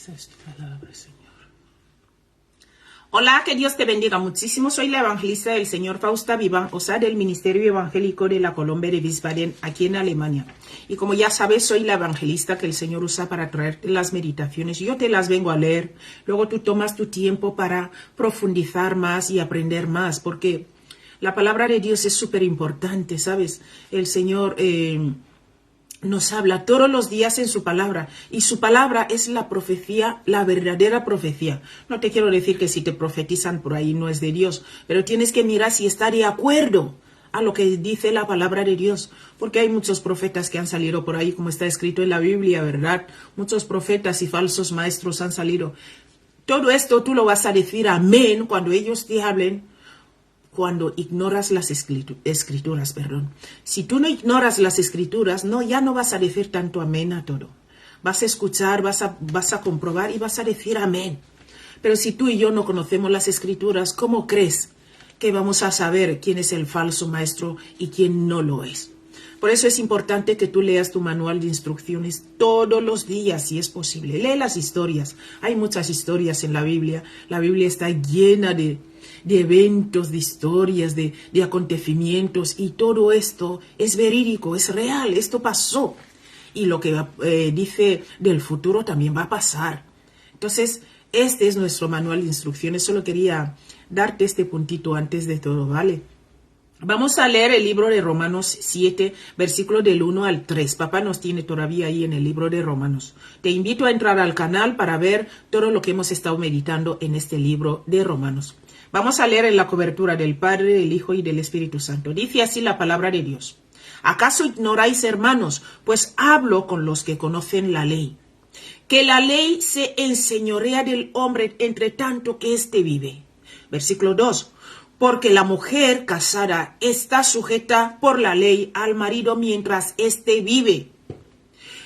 Esa es tu palabra, Señor. Hola, que Dios te bendiga muchísimo. Soy la evangelista del Señor Fausta Vivan, o sea, del Ministerio Evangélico de la Colombia de Wiesbaden, aquí en Alemania. Y como ya sabes, soy la evangelista que el Señor usa para traerte las meditaciones. Yo te las vengo a leer, luego tú tomas tu tiempo para profundizar más y aprender más, porque la palabra de Dios es súper importante, ¿sabes? El Señor nos habla todos los días en su palabra, y su palabra es la profecía, la verdadera profecía. No te quiero decir que si te profetizan por ahí no es de Dios, pero tienes que mirar si está de acuerdo a lo que dice la palabra de Dios, porque hay muchos profetas que han salido por ahí, como está escrito en la Biblia, ¿verdad? Muchos profetas y falsos maestros han salido. Todo esto tú lo vas a decir amén cuando ellos te hablen, cuando ignoras las escrituras, perdón. Si tú no ignoras las escrituras, ya no vas a decir tanto amén a todo. Vas a escuchar, vas a comprobar y vas a decir amén. Pero si tú y yo no conocemos las escrituras, ¿cómo crees que vamos a saber quién es el falso maestro y quién no lo es? Por eso es importante que tú leas tu manual de instrucciones todos los días, si es posible. Lee las historias. Hay muchas historias en la Biblia. La Biblia está llena de eventos, de historias, de acontecimientos, y todo esto es verídico, es real, esto pasó. Y lo que dice del futuro también va a pasar. Entonces, este es nuestro manual de instrucciones. Solo quería darte este puntito antes de todo, ¿vale? Vamos a leer el libro de Romanos 7, versículos del 1 al 3. Papá nos tiene todavía ahí en el libro de Romanos. Te invito a entrar al canal para ver todo lo que hemos estado meditando en este libro de Romanos. Vamos a leer en la cobertura del Padre, del Hijo y del Espíritu Santo. Dice así la palabra de Dios. ¿Acaso ignoráis, hermanos? Pues hablo con los que conocen la ley. Que la ley se enseñorea del hombre entre tanto que éste vive. Versículo 2. Porque la mujer casada está sujeta por la ley al marido mientras éste vive.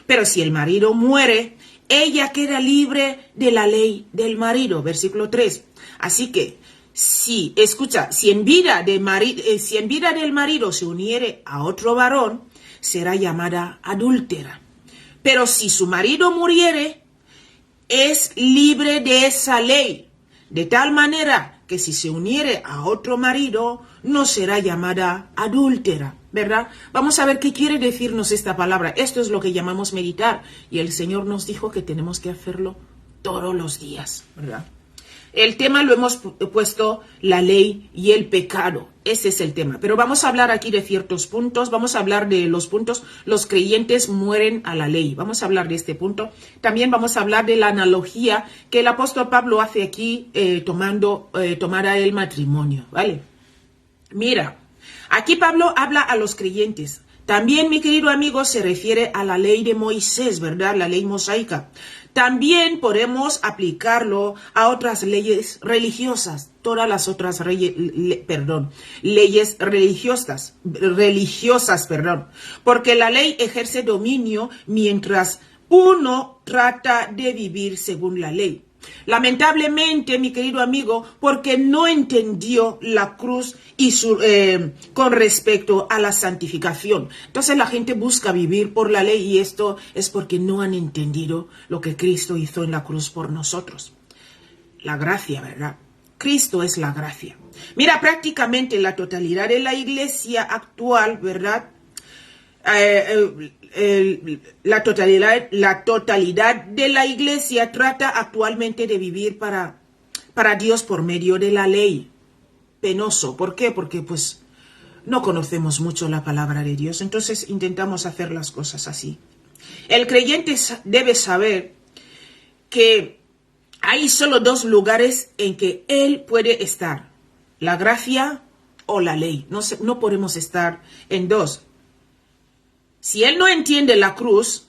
Pero si el marido muere, ella queda libre de la ley del marido. Versículo 3. Así que, si en vida del marido se uniere a otro varón, será llamada adúltera. Pero si su marido muriere, es libre de esa ley, de tal manera que si se uniere a otro marido, no será llamada adúltera, ¿verdad? Vamos a ver qué quiere decirnos esta palabra. Esto es lo que llamamos meditar, y el Señor nos dijo que tenemos que hacerlo todos los días, ¿verdad? El tema lo hemos puesto, la ley y el pecado. Ese es el tema. Pero vamos a hablar aquí de ciertos puntos. Vamos a hablar de los puntos. Los creyentes mueren a la ley. Vamos a hablar de este punto. También vamos a hablar de la analogía que el apóstol Pablo hace aquí tomara el matrimonio, ¿vale? Mira, aquí Pablo habla a los creyentes. También, mi querido amigo, se refiere a la ley de Moisés, ¿verdad? La ley mosaica. También podemos aplicarlo a otras leyes religiosas, todas las otras leyes religiosas, porque la ley ejerce dominio mientras uno trata de vivir según la ley. Lamentablemente, mi querido amigo, porque no entendió la cruz y con respecto a la santificación. Entonces la gente busca vivir por la ley, y esto es porque no han entendido lo que Cristo hizo en la cruz por nosotros. La gracia, ¿verdad? Cristo es la gracia. Mira, prácticamente la totalidad de la iglesia actual, ¿verdad? La totalidad de la iglesia trata actualmente de vivir para Dios por medio de la ley. Penoso. ¿Por qué? Porque pues no conocemos mucho la palabra de Dios, entonces intentamos hacer las cosas así. El creyente debe saber que hay solo dos lugares en que él puede estar: la gracia o la ley. No podemos estar en dos. Si él no entiende la cruz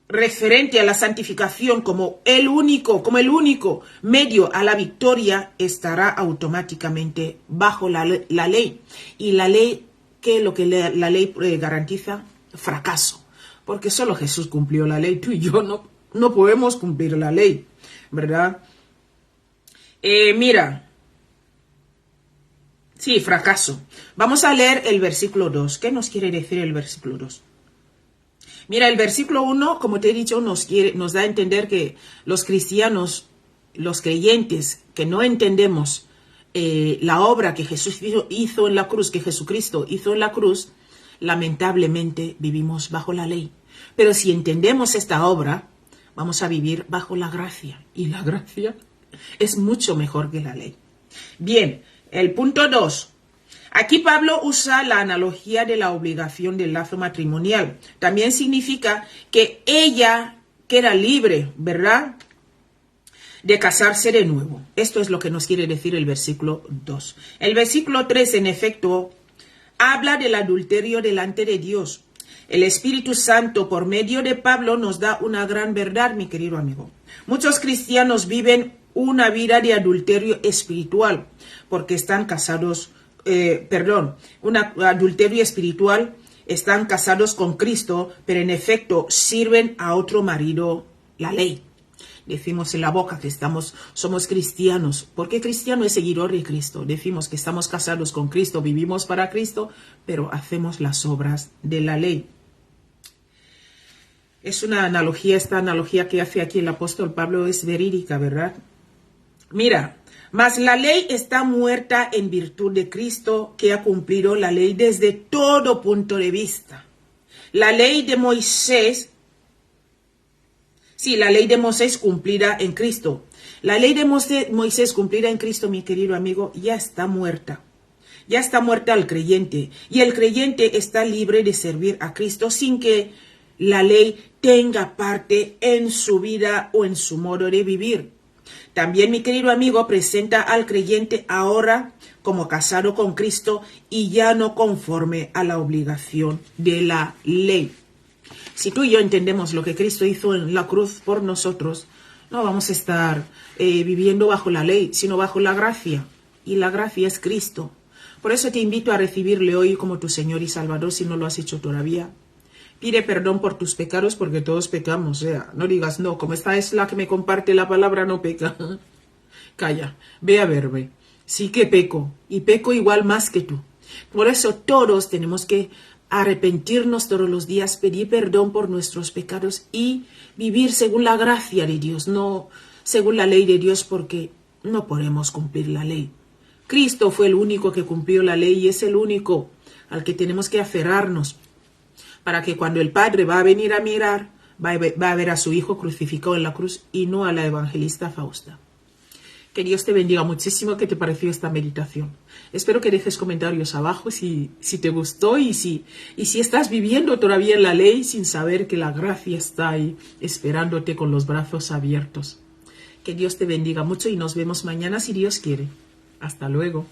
referente a la santificación como el único medio a la victoria, estará automáticamente bajo la ley. Y la ley, ¿qué es lo que la ley garantiza? Fracaso. Porque solo Jesús cumplió la ley. Tú y yo no podemos cumplir la ley, ¿verdad? Mira. Sí, fracaso. Vamos a leer el versículo 2. ¿Qué nos quiere decir el versículo 2? Mira, el versículo 1, como te he dicho, nos da a entender que los cristianos, los creyentes que no entendemos la obra que Jesús hizo en la cruz, que Jesucristo hizo en la cruz, lamentablemente vivimos bajo la ley. Pero si entendemos esta obra, vamos a vivir bajo la gracia. Y la gracia es mucho mejor que la ley. Bien, el punto 2. Aquí Pablo usa la analogía de la obligación del lazo matrimonial. También significa que ella queda libre, ¿verdad?, de casarse de nuevo. Esto es lo que nos quiere decir el versículo 2. El versículo 3, en efecto, habla del adulterio delante de Dios. El Espíritu Santo, por medio de Pablo, nos da una gran verdad, mi querido amigo. Muchos cristianos viven una vida de adulterio espiritual porque están casados, un adulterio espiritual, están casados con Cristo, pero en efecto sirven a otro marido la ley. Decimos en la boca que somos cristianos, porque cristiano es seguidor de Cristo. Decimos que estamos casados con Cristo, vivimos para Cristo, pero hacemos las obras de la ley. Es una analogía, esta analogía que hace aquí el apóstol Pablo es verídica, ¿verdad? Mira, mas la ley está muerta en virtud de Cristo, que ha cumplido la ley desde todo punto de vista. La ley de Moisés, la ley de Moisés cumplida en Cristo. La ley de Moisés cumplida en Cristo, mi querido amigo, ya está muerta. Ya está muerta al creyente. Y el creyente está libre de servir a Cristo sin que la ley tenga parte en su vida o en su modo de vivir. También, mi querido amigo, presenta al creyente ahora como casado con Cristo y ya no conforme a la obligación de la ley. Si tú y yo entendemos lo que Cristo hizo en la cruz por nosotros, no vamos a estar viviendo bajo la ley, sino bajo la gracia. Y la gracia es Cristo. Por eso te invito a recibirle hoy como tu Señor y Salvador si no lo has hecho todavía. Pide perdón por tus pecados porque todos pecamos. No digas, no, como esta es la que me comparte la palabra, no peca. Calla, ve a verme. Sí que peco, y peco igual más que tú. Por eso todos tenemos que arrepentirnos todos los días, pedir perdón por nuestros pecados y vivir según la gracia de Dios, no según la ley de Dios, porque no podemos cumplir la ley. Cristo fue el único que cumplió la ley y es el único al que tenemos que aferrarnos para que cuando el Padre va a venir a mirar, va a ver a su Hijo crucificado en la cruz y no a la evangelista Fausta. Que Dios te bendiga muchísimo. ¿Qué te pareció esta meditación? Espero que dejes comentarios abajo si te gustó y si estás viviendo todavía en la ley sin saber que la gracia está ahí esperándote con los brazos abiertos. Que Dios te bendiga mucho y nos vemos mañana si Dios quiere. Hasta luego.